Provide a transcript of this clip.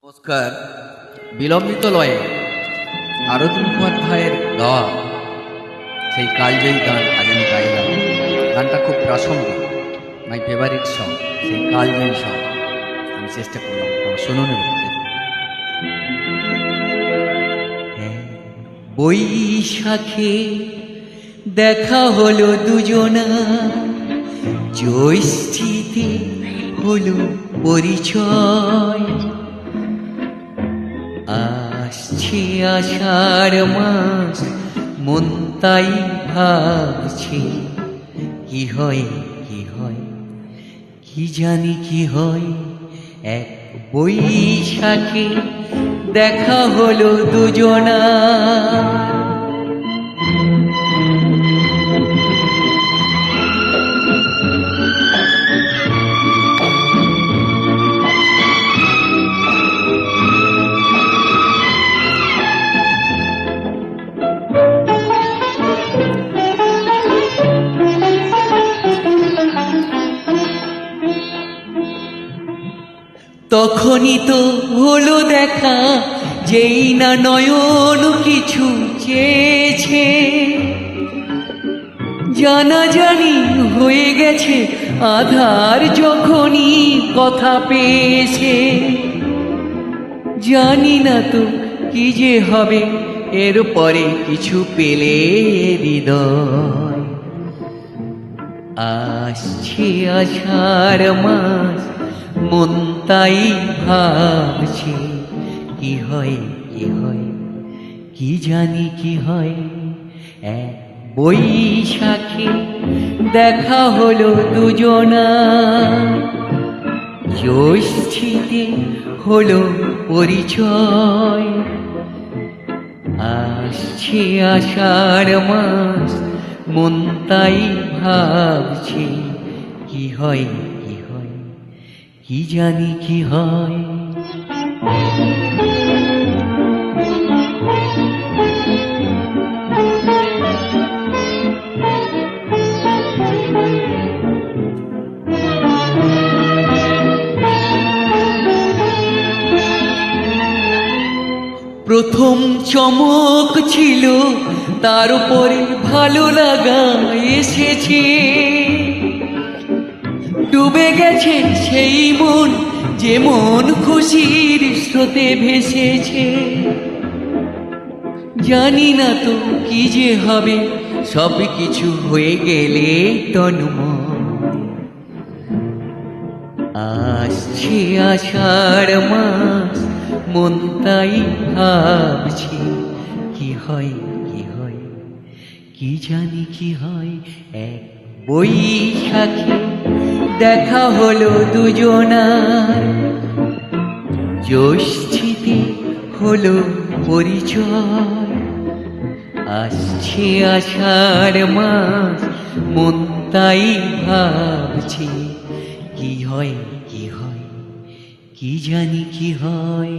নমস্কার। বিলম্বিত লয়ে আরতি মুখোপাধ্যায়ের গাওয়া সেই কালজয়ী গান আজ আমি গাইলাম। গানটা খুব প্রাসঙ্গিক, মাই ফেভারিট সং, সেই কালজয়ী সং আমি চেষ্টা করলাম। শুনুন। বৈশাখে দেখা হলো দুজনা, জ্যৈষ্ঠীতে হলো পরিচয়, আসছে আষাঢ় মাস, মন তাই ভাবছে কি হয় কি হয়, কি জানি কি হয়। এক বৈশাখে দেখা হলো দুজনা। তখনই তো হলো দেখা, যেই না নয়ন কিছু চেয়েছে, জানাজানি হয়ে গেছে আধার যখনই কথা পেয়েছে। জানি না তো কি যে হবে এরপরে কিছু পেলে হৃদয়। আসছে আষাঢ় মাস, মন তাই ভাবছে কি হয় কি হয়, কি জানি কি হয়। এক বৈশাখে দেখা হলো দুজনা, জ্যৈষ্ঠীতে হলো পরিচয়, আসছে আষাঢ় মাস, মন তাই ভাবছে কি হয় কি হয়, কি জানি কি হয়। প্রথম চমক ছিল, তার উপরে ভালো লাগা এসেছে, ডুবে গেছে সেই মন, যে মন খুশির স্রোতে ভেসেছে। জানি না তো কি যে হবে, সব কিছু হয়ে গেলে তন্ময়। আসছে আষাঢ় মাস, মন তাই ভাবছে কি হয় কি হয়, কি জানি কি হয়। এক বৈশাখে দেখা হলো দুজনার, জ্যৈষ্ঠীতে হলো পরিচয়, আসছে আষাঢ় মাস, মন তাই ভাবছে কি হয় কি হয়, কি জানি কি হয়।